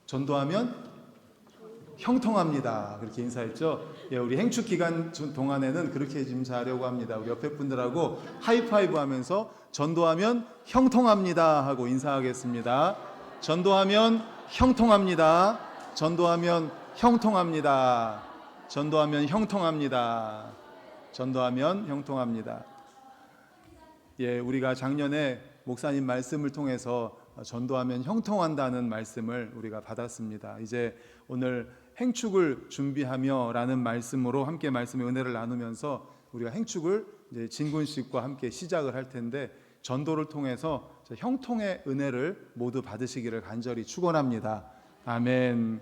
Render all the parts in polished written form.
전도하면 형통합니다. 그렇게 인사했죠. 예, 우리 행축 기간 동안에는 그렇게 지금 자려고 합니다. 우리 옆에 분들하고 하이파이브 하면서 전도하면 형통합니다 하고 인사하겠습니다. 전도하면 형통합니다. 전도하면 형통합니다. 전도하면 형통합니다. 전도하면 형통합니다. 예, 우리가 작년에 목사님 말씀을 통해서 전도하면 형통한다는 말씀을 우리가 받았습니다. 이제 오늘 행축을 준비하며 라는 말씀으로 함께 말씀의 은혜를 나누면서 우리가 행축을 이제 진군식과 함께 시작을 할 텐데, 전도를 통해서 형통의 은혜를 모두 받으시기를 간절히 축원합니다. 아멘.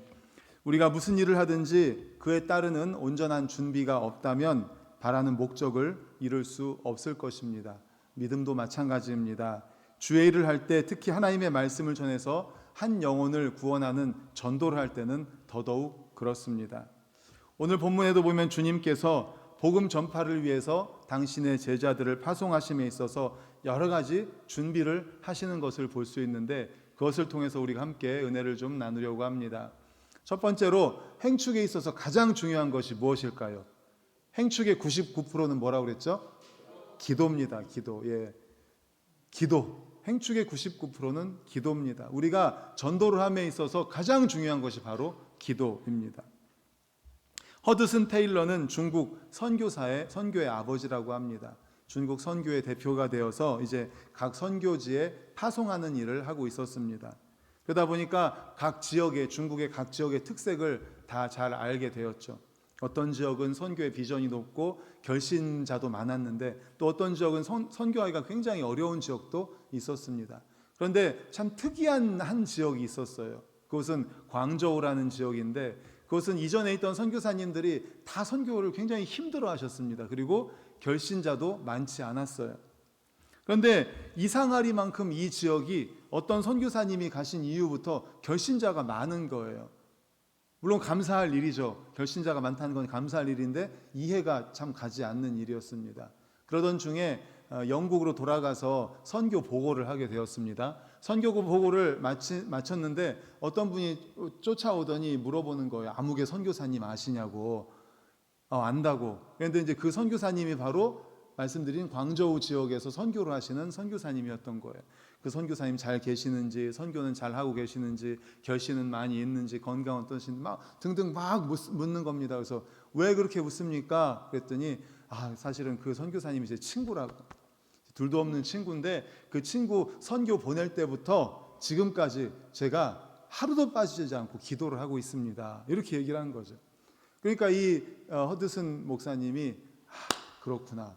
우리가 무슨 일을 하든지 그에 따르는 온전한 준비가 없다면 바라는 목적을 이룰 수 없을 것입니다. 믿음도 마찬가지입니다. 주의 일을 할 때, 특히 하나님의 말씀을 전해서 한 영혼을 구원하는 전도를 할 때는 더더욱 그렇습니다. 오늘 본문에도 보면 주님께서 복음 전파를 위해서 당신의 제자들을 파송하심에 있어서 여러 가지 준비를 하시는 것을 볼 수 있는데, 그것을 통해서 우리가 함께 은혜를 좀 나누려고 합니다. 첫 번째로 행축에 있어서 가장 중요한 것이 무엇일까요? 행축의 99%는 뭐라고 그랬죠? 기도입니다. 기도. 예. 기도. 행축의 99%는 기도입니다. 우리가 전도를 함에 있어서 가장 중요한 것이 바로 기도입니다. 허드슨 테일러는 중국 선교의 아버지라고 합니다. 중국 선교의 대표가 되어서 이제 각 선교지에 파송하는 일을 하고 있었습니다. 그러다 보니까 중국의 각 지역의 특색을 다 잘 알게 되었죠. 어떤 지역은 선교의 비전이 높고 결신자도 많았는데, 또 어떤 지역은 선교하기가 굉장히 어려운 지역도 있었습니다. 그런데 참 특이한 한 지역이 있었어요. 그것은 광저우라는 지역인데, 그것은 이전에 있던 선교사님들이 다 선교를 굉장히 힘들어 하셨습니다. 그리고 결신자도 많지 않았어요. 그런데 이상하리만큼 이 지역이 어떤 선교사님이 가신 이후부터 결신자가 많은 거예요. 물론 감사할 일이죠. 결신자가 많다는 건 감사할 일인데 이해가 참 가지 않는 일이었습니다. 그러던 중에 영국으로 돌아가서 선교 보고를 하게 되었습니다. 선교 보고를 마쳤는데 어떤 분이 쫓아오더니 물어보는 거예요. 아무개 선교사님 아시냐고. 안다고. 그런데 이제 그 선교사님이 바로 말씀드린 광저우 지역에서 선교를 하시는 선교사님이었던 거예요. 그 선교사님 잘 계시는지, 선교는 잘 하고 계시는지, 결신은 많이 있는지, 건강 어떠신지 등등 묻는 겁니다. 그래서 왜 그렇게 묻습니까? 그랬더니 사실은 그 선교사님이 제 친구라고. 둘도 없는 친구인데 그 친구 선교 보낼 때부터 지금까지 제가 하루도 빠지지 않고 기도를 하고 있습니다. 이렇게 얘기를 한 거죠. 그러니까 이 허드슨 목사님이 그렇구나.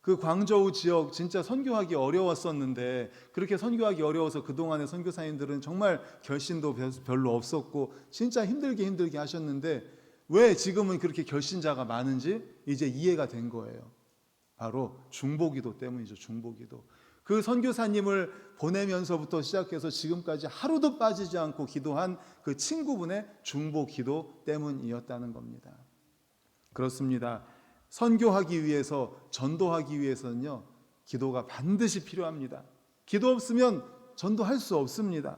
그 광저우 지역 진짜 선교하기 어려웠었는데, 그렇게 선교하기 어려워서 그동안의 선교사님들은 정말 결신도 별로 없었고 진짜 힘들게 하셨는데 왜 지금은 그렇게 결신자가 많은지 이제 이해가 된 거예요. 바로 중보기도 때문이죠. 중보기도. 그 선교사님을 보내면서부터 시작해서 지금까지 하루도 빠지지 않고 기도한 그 친구분의 중보기도 때문이었다는 겁니다. 그렇습니다. 선교하기 위해서, 전도하기 위해서는요, 기도가 반드시 필요합니다. 기도 없으면 전도할 수 없습니다.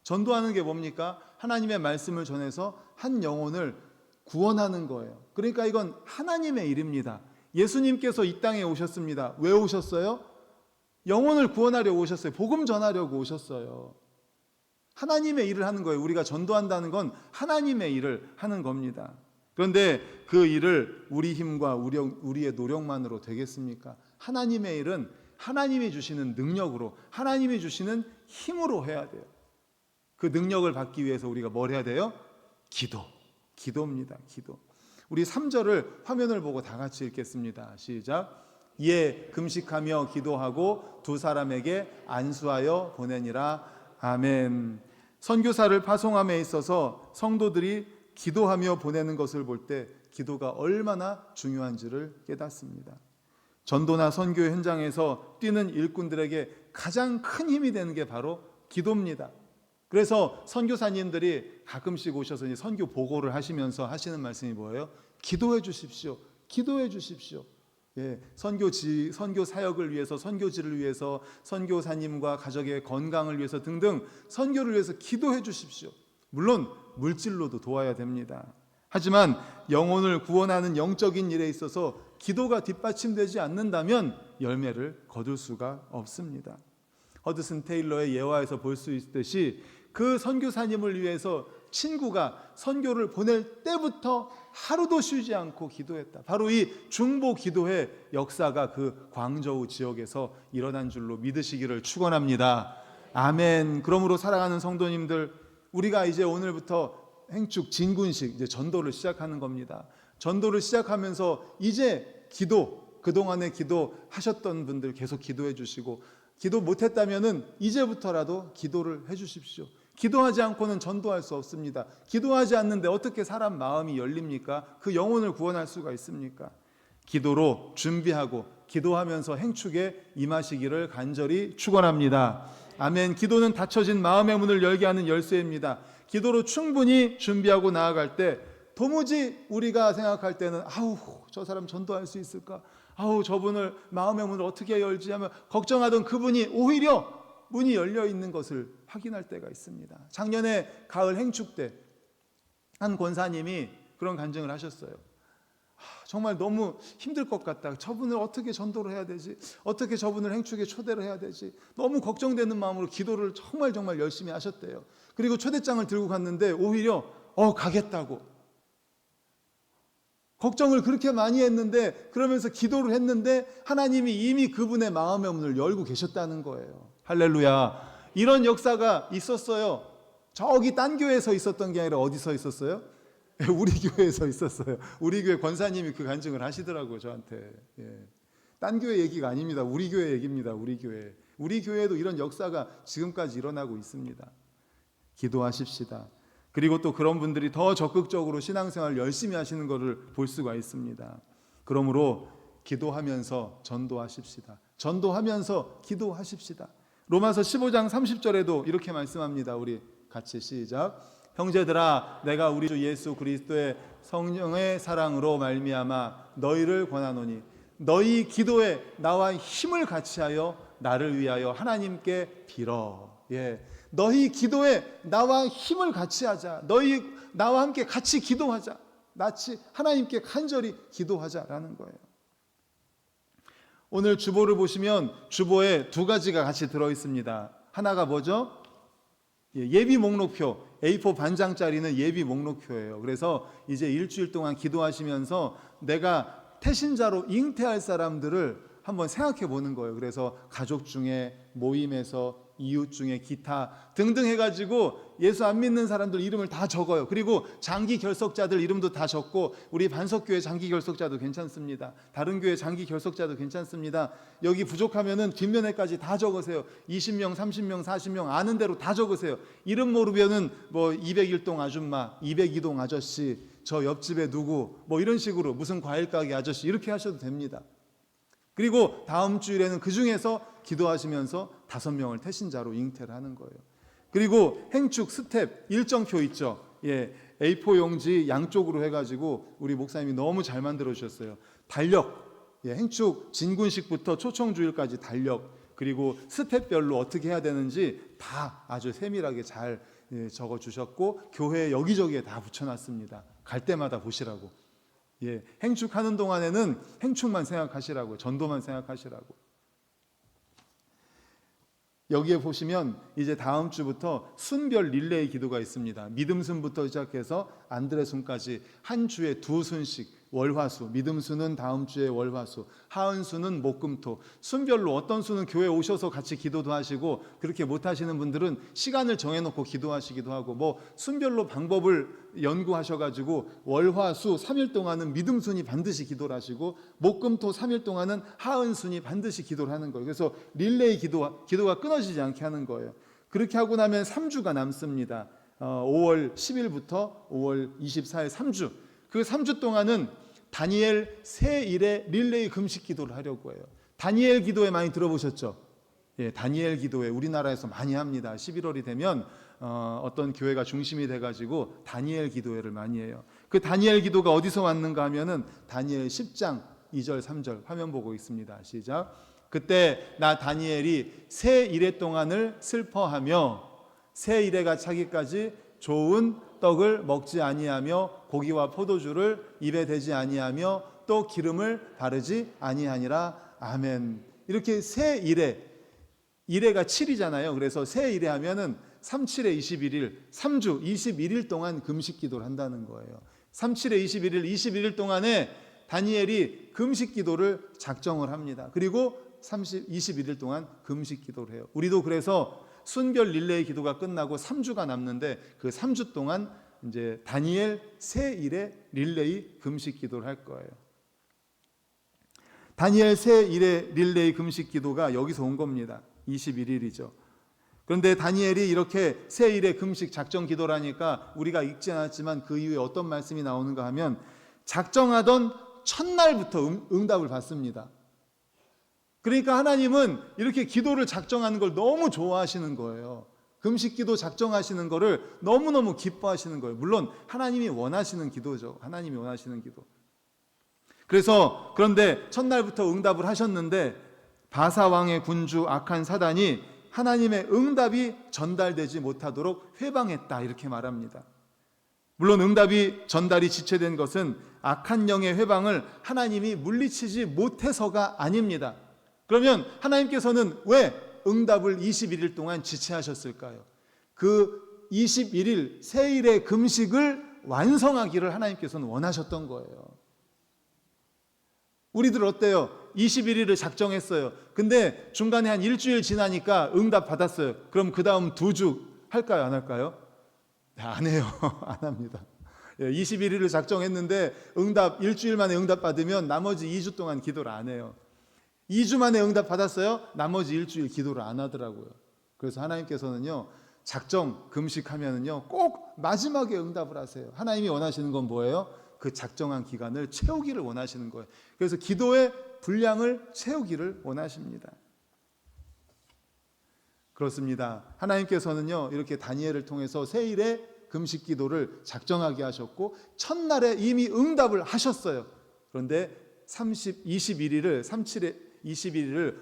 전도하는 게 뭡니까? 하나님의 말씀을 전해서 한 영혼을 구원하는 거예요. 그러니까 이건 하나님의 일입니다. 예수님께서 이 땅에 오셨습니다. 왜 오셨어요? 영혼을 구원하려고 오셨어요. 복음 전하려고 오셨어요. 하나님의 일을 하는 거예요. 우리가 전도한다는 건 하나님의 일을 하는 겁니다. 그런데 그 일을 우리 힘과 우리의 노력만으로 되겠습니까? 하나님의 일은 하나님이 주시는 능력으로, 하나님이 주시는 힘으로 해야 돼요. 그 능력을 받기 위해서 우리가 뭘 해야 돼요? 기도입니다. 기도. 우리 3절을 화면을 보고 다 같이 읽겠습니다. 시작. 이에 금식하며 기도하고 두 사람에게 안수하여 보내니라. 아멘. 선교사를 파송함에 있어서 성도들이 기도하며 보내는 것을 볼 때 기도가 얼마나 중요한지를 깨닫습니다. 전도나 선교 현장에서 뛰는 일꾼들에게 가장 큰 힘이 되는 게 바로 기도입니다. 그래서 선교사님들이 가끔씩 오셔서 선교 보고를 하시면서 하시는 말씀이 뭐예요? 기도해 주십시오. 기도해 주십시오. 예, 선교 사역을 위해서, 선교지를 위해서, 선교사님과 가족의 건강을 위해서 등등 선교를 위해서 기도해 주십시오. 물론 물질로도 도와야 됩니다. 하지만 영혼을 구원하는 영적인 일에 있어서 기도가 뒷받침되지 않는다면 열매를 거둘 수가 없습니다. 허드슨 테일러의 예화에서 볼 수 있듯이 그 선교사님을 위해서 친구가 선교를 보낼 때부터 하루도 쉬지 않고 기도했다. 바로 이 중보 기도의 역사가 그 광저우 지역에서 일어난 줄로 믿으시기를 축원합니다. 아멘. 그러므로 사랑하는 성도님들, 우리가 이제 오늘부터 행축 진군식 이제 전도를 시작하는 겁니다. 전도를 시작하면서 이제 기도, 그동안에 기도하셨던 분들 계속 기도해 주시고, 기도 못했다면은 이제부터라도 기도를 해 주십시오. 기도하지 않고는 전도할 수 없습니다. 기도하지 않는데 어떻게 사람 마음이 열립니까? 그 영혼을 구원할 수가 있습니까? 기도로 준비하고 기도하면서 행축에 임하시기를 간절히 축원합니다. 아멘. 기도는 닫혀진 마음의 문을 열게 하는 열쇠입니다. 기도로 충분히 준비하고 나아갈 때 도무지 우리가 생각할 때는 아우 저 사람 전도할 수 있을까? 아우 저분을 마음의 문을 어떻게 열지 하며 걱정하던 그분이 오히려 문이 열려 있는 것을 확인할 때가 있습니다. 작년에 가을 행축 때 한 권사님이 그런 간증을 하셨어요. 정말 너무 힘들 것 같다. 저분을 어떻게 전도를 해야 되지? 어떻게 저분을 행축에 초대를 해야 되지? 너무 걱정되는 마음으로 기도를 정말 열심히 하셨대요. 그리고 초대장을 들고 갔는데 오히려 가겠다고. 걱정을 그렇게 많이 했는데, 그러면서 기도를 했는데 하나님이 이미 그분의 마음의 문을 열고 계셨다는 거예요. 할렐루야. 이런 역사가 있었어요. 저기 딴 교회에서 있었던 게 아니라 어디서 있었어요? 우리 교회에서 있었어요. 우리 교회 권사님이 그 간증을 하시더라고요, 저한테. 딴 교회 얘기가 아닙니다. 우리 교회 얘기입니다. 우리 교회. 우리 교회에도 이런 역사가 지금까지 일어나고 있습니다. 기도하십시다. 그리고 또 그런 분들이 더 적극적으로 신앙생활을 열심히 하시는 것을 볼 수가 있습니다. 그러므로 기도하면서 전도하십시다. 전도하면서 기도하십시다. 로마서 15장 30절에도 이렇게 말씀합니다. 우리 같이 시작. 형제들아, 내가 우리 주 예수 그리스도의 성령의 사랑으로 말미암아 너희를 권하노니 너희 기도에 나와 힘을 같이하여 나를 위하여 하나님께 빌어. 너희 기도에 나와 힘을 같이하자. 너희 나와 함께 같이 기도하자. 같이 하나님께 간절히 기도하자라는 거예요. 오늘 주보를 보시면 주보에 두 가지가 같이 들어 있습니다. 하나가 뭐죠? 예비 목록표. A4 반장짜리는 예비 목록표예요. 그래서 이제 일주일 동안 기도하시면서 내가 태신자로 잉태할 사람들을 한번 생각해 보는 거예요. 그래서 가족 중에, 모임에서, 이웃 중에, 기타 등등 해가지고 예수 안 믿는 사람들 이름을 다 적어요. 그리고 장기 결석자들 이름도 다 적고, 우리 반석교회 장기 결석자도 괜찮습니다. 다른 교회 장기 결석자도 괜찮습니다. 여기 부족하면은 뒷면에까지 다 적으세요. 20명, 30명, 40명 아는 대로 다 적으세요. 이름 모르면은 뭐 201동 아줌마, 202동 아저씨, 저 옆집에 누구, 뭐 이런 식으로 무슨 과일 가게 아저씨 이렇게 하셔도 됩니다. 그리고 다음 주일에는 그 중에서 기도하시면서 5명을 태신자로 잉태를 하는 거예요. 그리고 행축 스텝 일정표 있죠. A4 용지 양쪽으로 해가지고 우리 목사님이 너무 잘 만들어 주셨어요. 달력, 행축 진군식부터 초청주일까지 달력, 그리고 스텝별로 어떻게 해야 되는지 다 아주 세밀하게 잘 적어 주셨고, 교회 여기저기에 다 붙여놨습니다. 갈 때마다 보시라고. 행축하는 동안에는 행축만 생각하시라고, 전도만 생각하시라고. 여기에 보시면 이제 다음 주부터 순별 릴레이 기도가 있습니다. 믿음순부터 시작해서 안드레순까지 한 주에 2순씩, 월화수, 믿음수는 다음 주에 월화수, 하은수는 목금토, 순별로 어떤 수는 교회 오셔서 같이 기도도 하시고, 그렇게 못하시는 분들은 시간을 정해놓고 기도하시기도 하고, 뭐 순별로 방법을 연구하셔가지고 월화수 3일 동안은 믿음순이 반드시 기도를 하시고, 목금토 3일 동안은 하은순이 반드시 기도를 하는 거예요. 그래서 릴레이 기도가 끊어지지 않게 하는 거예요. 그렇게 하고 나면 3주가 남습니다. 5월 10일부터 5월 24일 3주. 그 3주 동안은 다니엘 새 일의 릴레이 금식 기도를 하려고 해요. 다니엘 기도회 많이 들어보셨죠? 다니엘 기도회 우리나라에서 많이 합니다. 11월이 되면 어떤 교회가 중심이 돼가지고 다니엘 기도회를 많이 해요. 그 다니엘 기도가 어디서 왔는가 하면은 다니엘 10장 2절 3절 화면 보고 있습니다. 시작. 그때 나 다니엘이 새 이래 동안을 슬퍼하며 새 이래가 차기까지 좋은 떡을 먹지 아니하며 고기와 포도주를 입에 대지 아니하며 또 기름을 바르지 아니하니라. 아멘. 이렇게 새 일해가 7이잖아요. 그래서 새 일해 하면은 37에 21일, 3주 21일 동안 금식 기도를 한다는 거예요. 37에 21일, 21일 동안에 다니엘이 금식 기도를 작정을 합니다. 그리고 21일 동안 금식 기도를 해요. 우리도 그래서 순별 릴레이 기도가 끝나고 3주가 남는데 그 3주 동안 이제 다니엘 새 일의 릴레이 금식 기도를 할 거예요. 다니엘 새 일의 릴레이 금식 기도가 여기서 온 겁니다. 21일이죠. 그런데 다니엘이 이렇게 새 일의 금식 작정 기도라니까 우리가 읽지 않았지만 그 이후에 어떤 말씀이 나오는가 하면 작정하던 첫날부터 응답을 받습니다. 그러니까 하나님은 이렇게 기도를 작정하는 걸 너무 좋아하시는 거예요. 금식 기도 작정하시는 거를 너무너무 기뻐하시는 거예요. 물론 하나님이 원하시는 기도죠. 하나님이 원하시는 기도. 그래서 그런데 첫날부터 응답을 하셨는데 바사 왕의 군주 악한 사단이 하나님의 응답이 전달되지 못하도록 회방했다 이렇게 말합니다. 물론 응답이 전달이 지체된 것은 악한 영의 회방을 하나님이 물리치지 못해서가 아닙니다. 그러면 하나님께서는 왜 응답을 21일 동안 지체하셨을까요? 그 21일 새일의 금식을 완성하기를 하나님께서는 원하셨던 거예요. 우리들 어때요? 21일을 작정했어요. 근데 중간에 한 일주일 지나니까 응답 받았어요. 그럼 그 다음 2주 할까요? 안 할까요? 안 해요. 안 합니다. 21일을 작정했는데 일주일 만에 응답 받으면 나머지 2주 동안 기도를 안 해요. 2주 만에 응답 받았어요. 나머지 일주일 기도를 안 하더라고요. 그래서 하나님께서는요, 작정, 금식하면은요, 꼭 마지막에 응답을 하세요. 하나님이 원하시는 건 뭐예요? 그 작정한 기간을 채우기를 원하시는 거예요. 그래서 기도의 분량을 채우기를 원하십니다. 그렇습니다. 하나님께서는요, 이렇게 다니엘을 통해서 새일의 금식 기도를 작정하게 하셨고 첫날에 이미 응답을 하셨어요. 그런데 21일을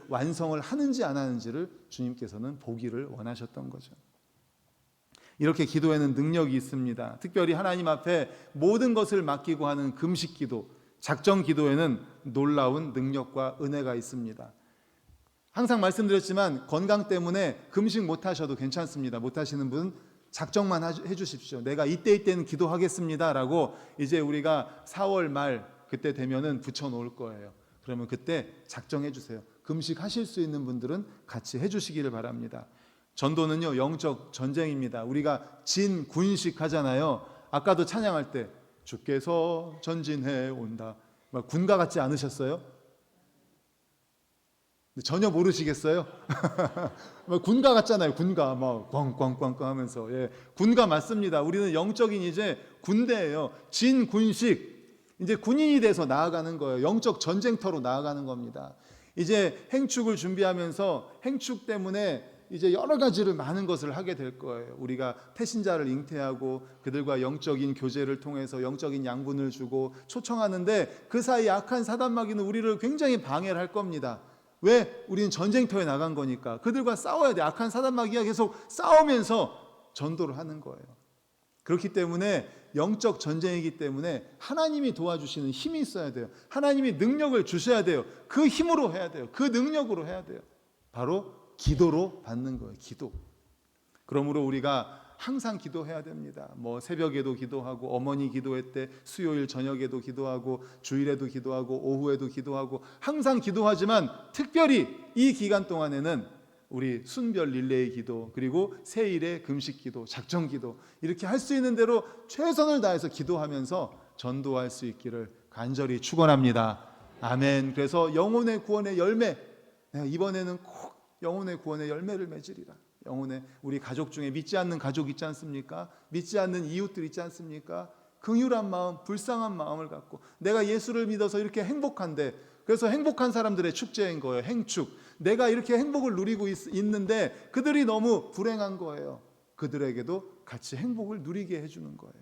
완성을 하는지 안 하는지를 주님께서는 보기를 원하셨던 거죠. 이렇게 기도에는 능력이 있습니다. 특별히 하나님 앞에 모든 것을 맡기고 하는 금식 기도, 작정 기도에는 놀라운 능력과 은혜가 있습니다. 항상 말씀드렸지만 건강 때문에 금식 못 하셔도 괜찮습니다. 못 하시는 분 작정만 해 주십시오. 내가 이때는 기도하겠습니다 라고 이제 우리가 4월 말 그때 되면은 붙여 놓을 거예요. 그러면 그때 작정해 주세요. 금식 하실 수 있는 분들은 같이 해 주시기를 바랍니다. 전도는요, 영적 전쟁입니다. 우리가 진군식 하잖아요. 아까도 찬양할 때 주께서 전진해 온다. 막 군가 같지 않으셨어요? 전혀 모르시겠어요? 군가 같잖아요. 군가 막 꽝꽝꽝꽝 하면서. 예, 군가 맞습니다. 우리는 영적인 이제 군대예요. 진군식. 이제 군인이 돼서 나아가는 거예요. 영적 전쟁터로 나아가는 겁니다. 이제 행축을 준비하면서 행축 때문에 이제 여러 가지를 많은 것을 하게 될 거예요. 우리가 태신자를 잉태하고 그들과 영적인 교제를 통해서 영적인 양분을 주고 초청하는데 그 사이 악한 사단마귀는 우리를 굉장히 방해를 할 겁니다. 왜? 우리는 전쟁터에 나간 거니까. 그들과 싸워야 돼. 악한 사단마귀가 계속 싸우면서 전도를 하는 거예요. 그렇기 때문에 영적 전쟁이기 때문에 하나님이 도와주시는 힘이 있어야 돼요. 하나님이 능력을 주셔야 돼요. 그 힘으로 해야 돼요. 그 능력으로 해야 돼요. 바로 기도로 받는 거예요. 기도. 그러므로 우리가 항상 기도해야 됩니다. 뭐 새벽에도 기도하고 어머니 기도회 때 수요일 저녁에도 기도하고 주일에도 기도하고 오후에도 기도하고 항상 기도하지만 특별히 이 기간 동안에는 우리 순별 릴레이 기도 그리고 새일의 금식 기도, 작정 기도 이렇게 할 수 있는 대로 최선을 다해서 기도하면서 전도할 수 있기를 간절히 축원합니다. 아멘. 그래서 영혼의 구원의 열매, 이번에는 꼭 영혼의 구원의 열매를 맺으리라. 영혼의 우리 가족 중에 믿지 않는 가족 있지 않습니까? 믿지 않는 이웃들 있지 않습니까? 긍휼한 마음, 불쌍한 마음을 갖고 내가 예수를 믿어서 이렇게 행복한데, 그래서 행복한 사람들의 축제인 거예요. 행축. 내가 이렇게 행복을 누리고 있는데 그들이 너무 불행한 거예요. 그들에게도 같이 행복을 누리게 해주는 거예요.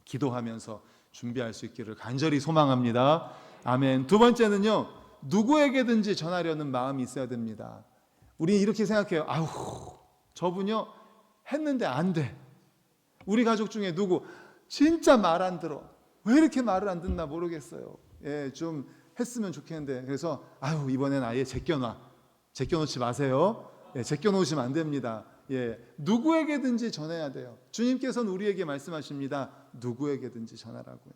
기도하면서 준비할 수 있기를 간절히 소망합니다. 아멘. 두 번째는요, 누구에게든지 전하려는 마음이 있어야 됩니다. 우리 이렇게 생각해요. 아우, 저분요 했는데 안 돼. 우리 가족 중에 누구 진짜 말 안 들어. 왜 이렇게 말을 안 듣나 모르겠어요. 예, 좀 했으면 좋겠는데. 그래서 아유, 이번엔 아예 제껴놔. 제껴놓지 마세요. 예, 제껴놓으시면 안 됩니다. 예, 누구에게든지 전해야 돼요. 주님께서는 우리에게 말씀하십니다. 누구에게든지 전하라고요.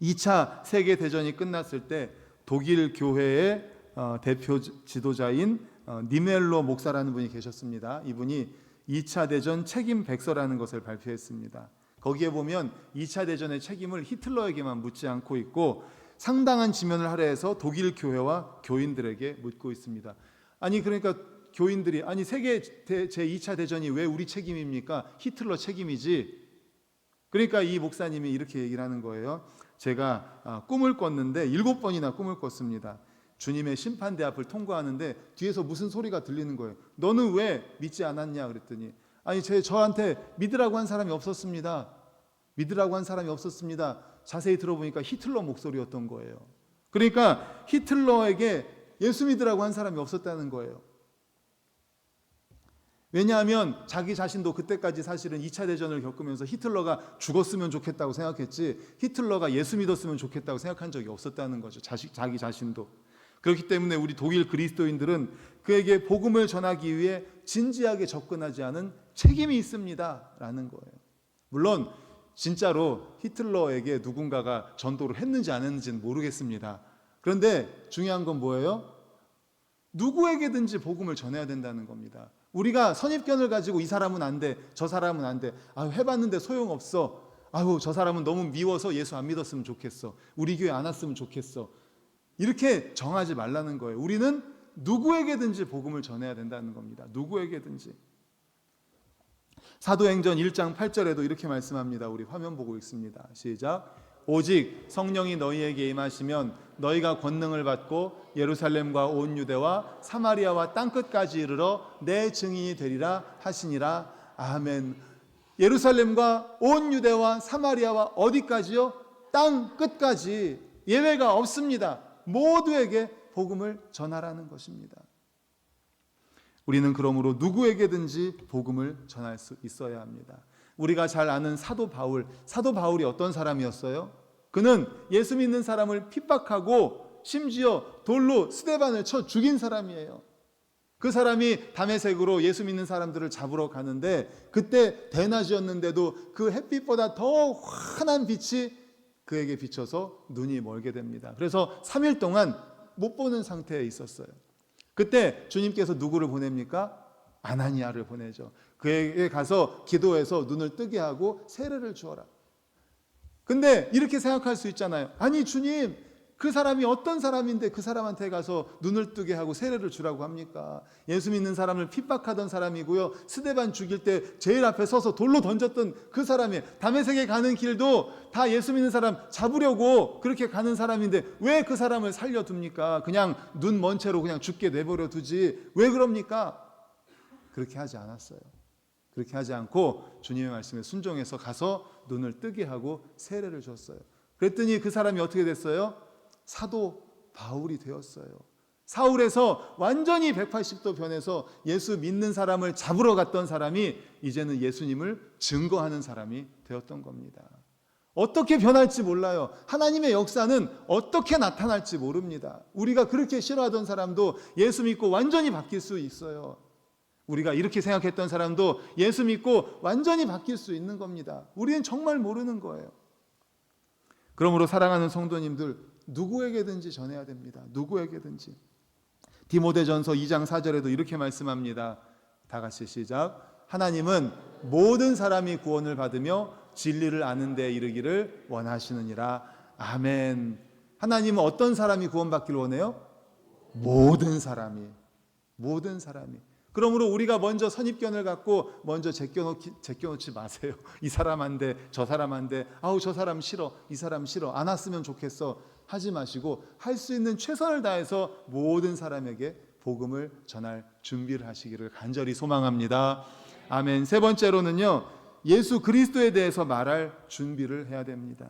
2차 세계대전이 끝났을 때 독일 교회의 대표 지도자인 니멜로 목사라는 분이 계셨습니다. 이분이 2차 대전 책임 백서라는 것을 발표했습니다. 거기에 보면 2차 대전의 책임을 히틀러에게만 묻지 않고 있고 상당한 지면을 할애해서 독일 교회와 교인들에게 묻고 있습니다. 아니 그러니까 교인들이 아니 세계 제2차 대전이 왜 우리 책임입니까? 히틀러 책임이지. 그러니까 이 목사님이 이렇게 얘기를 하는 거예요. 제가 꿈을 꿨는데 7번이나 꿈을 꿨습니다. 주님의 심판대 앞을 통과하는데 뒤에서 무슨 소리가 들리는 거예요. 너는 왜 믿지 않았냐 그랬더니 아니 저한테 믿으라고 한 사람이 없었습니다. 믿으라고 한 사람이 없었습니다. 자세히 들어보니까 히틀러 목소리였던 거예요. 그러니까 히틀러에게 예수 믿으라고 한 사람이 없었다는 거예요. 왜냐하면 자기 자신도 그때까지 사실은 2차 대전을 겪으면서 히틀러가 죽었으면 좋겠다고 생각했지 히틀러가 예수 믿었으면 좋겠다고 생각한 적이 없었다는 거죠. 자기 자신도. 그렇기 때문에 우리 독일 그리스도인들은 그에게 복음을 전하기 위해 진지하게 접근하지 않은 책임이 있습니다 라는 거예요. 물론 진짜로 히틀러에게 누군가가 전도를 했는지 안 했는지는 모르겠습니다. 그런데 중요한 건 뭐예요? 누구에게든지 복음을 전해야 된다는 겁니다. 우리가 선입견을 가지고 이 사람은 안 돼, 저 사람은 안 돼. 해봤는데 소용없어. 저 사람은 너무 미워서 예수 안 믿었으면 좋겠어. 우리 교회 안 왔으면 좋겠어. 이렇게 정하지 말라는 거예요. 우리는 누구에게든지 복음을 전해야 된다는 겁니다. 누구에게든지. 사도행전 1장 8절에도 이렇게 말씀합니다. 우리 화면 보고 읽습니다. 시작. 오직 성령이 너희에게 임하시면 너희가 권능을 받고 예루살렘과 온 유대와 사마리아와 땅끝까지 이르러 내 증인이 되리라 하시니라. 아멘. 예루살렘과 온 유대와 사마리아와 어디까지요? 땅끝까지. 예외가 없습니다. 모두에게 복음을 전하라는 것입니다. 우리는 그러므로 누구에게든지 복음을 전할 수 있어야 합니다. 우리가 잘 아는 사도 바울이 어떤 사람이었어요? 그는 예수 믿는 사람을 핍박하고 심지어 돌로 스데반을 쳐 죽인 사람이에요. 그 사람이 다메섹으로 예수 믿는 사람들을 잡으러 가는데 그때 대낮이었는데도 그 햇빛보다 더 환한 빛이 그에게 비쳐서 눈이 멀게 됩니다. 그래서 3일 동안 못 보는 상태에 있었어요. 그때 주님께서 누구를 보냅니까? 아나니아를 보내죠. 그에게 가서 기도해서 눈을 뜨게 하고 세례를 주어라. 근데 이렇게 생각할 수 있잖아요. 아니 주님, 그 사람이 어떤 사람인데 그 사람한테 가서 눈을 뜨게 하고 세례를 주라고 합니까? 예수 믿는 사람을 핍박하던 사람이고요. 스데반 죽일 때 제일 앞에 서서 돌로 던졌던 그 사람이 다메섹에 가는 길도 다 예수 믿는 사람 잡으려고 그렇게 가는 사람인데 왜 그 사람을 살려둡니까? 그냥 눈 먼 채로 그냥 죽게 내버려 두지 왜 그럽니까? 그렇게 하지 않았어요. 그렇게 하지 않고 주님의 말씀에 순종해서 가서 눈을 뜨게 하고 세례를 줬어요. 그랬더니 그 사람이 어떻게 됐어요? 사도 바울이 되었어요. 사울에서 완전히 180도 변해서 예수 믿는 사람을 잡으러 갔던 사람이 이제는 예수님을 증거하는 사람이 되었던 겁니다. 어떻게 변할지 몰라요. 하나님의 역사는 어떻게 나타날지 모릅니다. 우리가 그렇게 싫어하던 사람도 예수 믿고 완전히 바뀔 수 있어요. 우리가 이렇게 생각했던 사람도 예수 믿고 완전히 바뀔 수 있는 겁니다. 우리는 정말 모르는 거예요. 그러므로 사랑하는 성도님들, 누구에게든지 전해야 됩니다. 누구에게든지. 디모데전서 2장 4절에도 이렇게 말씀합니다. 다 같이 시작. 하나님은 모든 사람이 구원을 받으며 진리를 아는 데 이르기를 원하시느니라. 아멘. 하나님은 어떤 사람이 구원받기를 원해요? 모든 사람이. 모든 사람이. 그러므로 우리가 먼저 선입견을 갖고 먼저 제껴놓지 마세요. 이 사람 안 돼, 저 사람 안 돼, 저 사람 싫어, 이 사람 싫어, 안 왔으면 좋겠어 하지 마시고 할 수 있는 최선을 다해서 모든 사람에게 복음을 전할 준비를 하시기를 간절히 소망합니다. 아멘. 세 번째로는요, 예수 그리스도에 대해서 말할 준비를 해야 됩니다.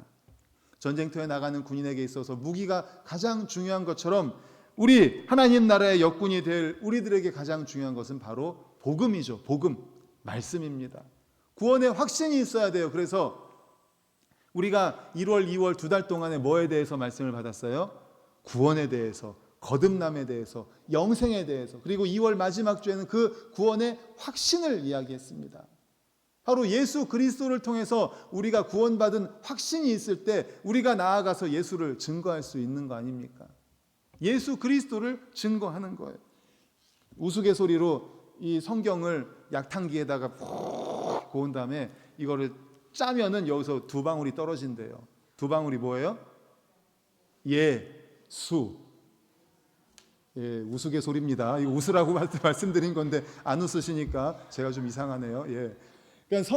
전쟁터에 나가는 군인에게 있어서 무기가 가장 중요한 것처럼 우리 하나님 나라의 역군이 될 우리들에게 가장 중요한 것은 바로 복음이죠. 복음, 말씀입니다. 구원의 확신이 있어야 돼요. 그래서 우리가 1월, 2월 2달 동안에 뭐에 대해서 말씀을 받았어요? 구원에 대해서, 거듭남에 대해서, 영생에 대해서, 그리고 2월 마지막 주에는 그 구원의 확신을 이야기했습니다. 바로 예수 그리스도를 통해서 우리가 구원받은 확신이 있을 때 우리가 나아가서 예수를 증거할 수 있는 거 아닙니까? 예수 그리스도를 증거하는 거예요. 우스갯소리로 이 성경을 약탕기에다가 푹 고운 다음에 이거를 짜면은 여기서 두 방울이 떨어진대요. 두 방울이 뭐예요? 예수. 예, 우스갯소리입니다. 이거 웃으라고 말씀드린 건데 안 웃으시니까 제가 좀 이상하네요. 예. 그러니까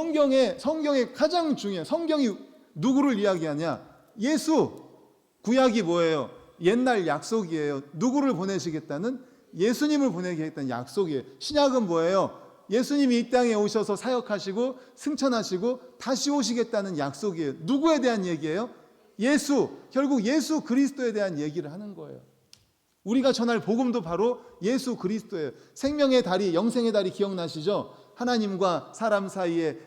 성경의 가장 중요한, 성경이 누구를 이야기하냐? 예수. 구약이 뭐예요? 옛날 약속이에요. 누구를 보내시겠다는? 예수님을 보내겠다는 약속이에요. 신약은 뭐예요? 예수님이 이 땅에 오셔서 사역하시고 승천하시고 다시 오시겠다는 약속이에요. 누구에 대한 얘기예요? 예수. 결국 예수 그리스도에 대한 얘기를 하는 거예요. 우리가 전할 복음도 바로 예수 그리스도예요. 생명의 다리, 영생의 다리 기억나시죠? 하나님과 사람 사이에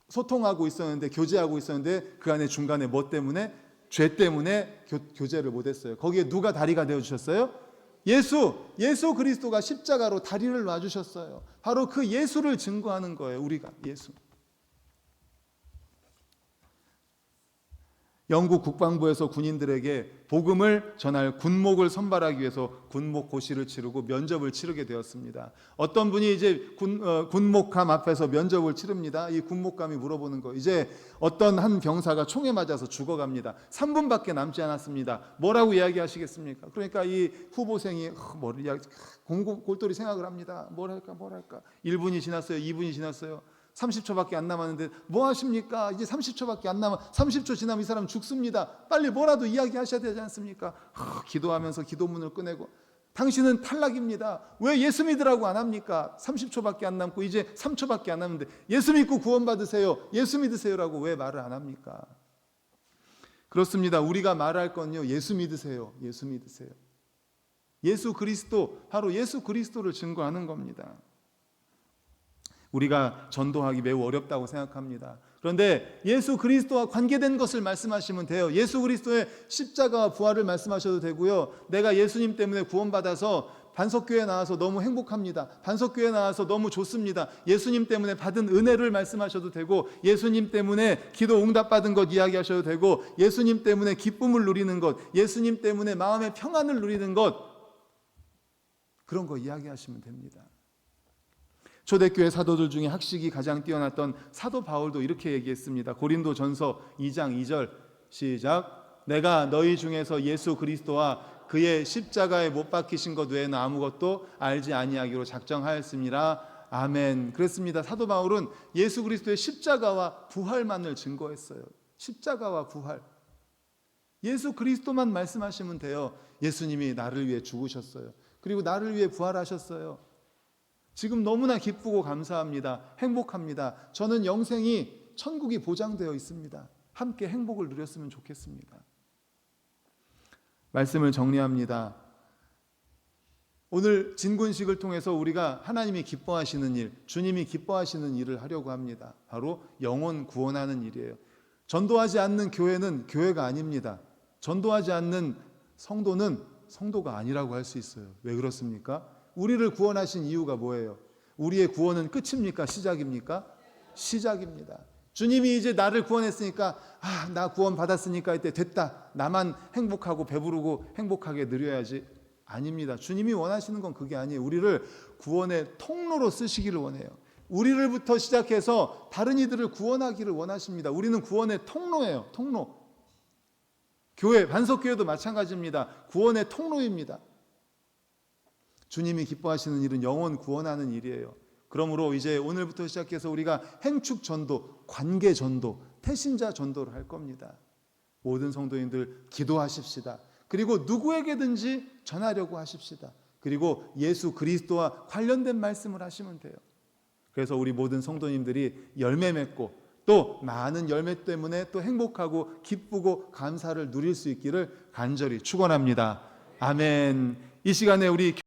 소통하고 있었는데, 교제하고 있었는데 그 안에 중간에 뭐 때문에? 죄 때문에 교제를 못했어요. 거기에 누가 다리가 되어주셨어요? 예수 그리스도가 십자가로 다리를 놔주셨어요. 바로 그 예수를 증거하는 거예요. 우리가 예수. 영국 국방부에서 군인들에게 복음을 전할 군목을 선발하기 위해서 군목 고시를 치르고 면접을 치르게 되었습니다. 어떤 분이 이제 군목감 앞에서 면접을 치릅니다. 이 군목감이 물어보는 거, 이제 어떤 한 병사가 총에 맞아서 죽어갑니다. 3분밖에 남지 않았습니다. 뭐라고 이야기하시겠습니까? 그러니까 이 후보생이 골똘히 생각을 합니다. 뭘 할까? 1분이 지났어요. 2분이 지났어요. 30초밖에 안 남았는데 뭐 하십니까? 이제 30초밖에 안 남아. 30초 지나면 이 사람 죽습니다. 빨리 뭐라도 이야기하셔야 되지 않습니까? 기도하면서 기도문을 꺼내고, 당신은 탈락입니다. 왜 예수 믿으라고 안 합니까? 30초밖에 안 남고 이제 3초밖에 안 남는데 예수 믿고 구원받으세요. 예수 믿으세요라고 왜 말을 안 합니까? 그렇습니다. 우리가 말할 건요, 예수 믿으세요. 예수 믿으세요. 예수 그리스도, 바로 예수 그리스도를 증거하는 겁니다. 우리가 전도하기 매우 어렵다고 생각합니다. 그런데 예수 그리스도와 관계된 것을 말씀하시면 돼요. 예수 그리스도의 십자가와 부활을 말씀하셔도 되고요. 내가 예수님 때문에 구원받아서 반석교회 나와서 너무 행복합니다. 반석교회 나와서 너무 좋습니다. 예수님 때문에 받은 은혜를 말씀하셔도 되고, 예수님 때문에 기도 응답받은 것 이야기하셔도 되고, 예수님 때문에 기쁨을 누리는 것, 예수님 때문에 마음의 평안을 누리는 것, 그런 거 이야기하시면 됩니다. 초대교회 사도들 중에 학식이 가장 뛰어났던 사도 바울도 이렇게 얘기했습니다. 고린도전서 2장 2절 시작. 내가 너희 중에서 예수 그리스도와 그의 십자가에 못 박히신 것 외에는 아무것도 알지 아니하기로 작정하였습니다. 아멘. 그랬습니다. 사도 바울은 예수 그리스도의 십자가와 부활만을 증거했어요. 십자가와 부활. 예수 그리스도만 말씀하시면 돼요. 예수님이 나를 위해 죽으셨어요. 그리고 나를 위해 부활하셨어요. 지금 너무나 기쁘고 감사합니다. 행복합니다. 저는 영생이, 천국이 보장되어 있습니다. 함께 행복을 누렸으면 좋겠습니다. 말씀을 정리합니다. 오늘 진군식을 통해서 우리가 하나님이 기뻐하시는 일, 주님이 기뻐하시는 일을 하려고 합니다. 바로 영혼 구원하는 일이에요. 전도하지 않는 교회는 교회가 아닙니다. 전도하지 않는 성도는 성도가 아니라고 할 수 있어요. 왜 그렇습니까? 우리를 구원하신 이유가 뭐예요? 우리의 구원은 끝입니까? 시작입니까? 시작입니다. 주님이 이제 나를 구원했으니까, 나 구원 받았으니까 이때 됐다. 나만 행복하고 배부르고 행복하게 누려야지. 아닙니다. 주님이 원하시는 건 그게 아니에요. 우리를 구원의 통로로 쓰시기를 원해요. 우리를부터 시작해서 다른 이들을 구원하기를 원하십니다. 우리는 구원의 통로예요. 통로. 교회, 반석교회도 마찬가지입니다. 구원의 통로입니다. 주님이 기뻐하시는 일은 영혼 구원하는 일이에요. 그러므로 이제 오늘부터 시작해서 우리가 행축 전도, 관계 전도, 태신자 전도를 할 겁니다. 모든 성도님들 기도하십시다. 그리고 누구에게든지 전하려고 하십시다. 그리고 예수 그리스도와 관련된 말씀을 하시면 돼요. 그래서 우리 모든 성도님들이 열매 맺고 또 많은 열매 때문에 또 행복하고 기쁘고 감사를 누릴 수 있기를 간절히 축원합니다. 아멘. 이 시간에 우리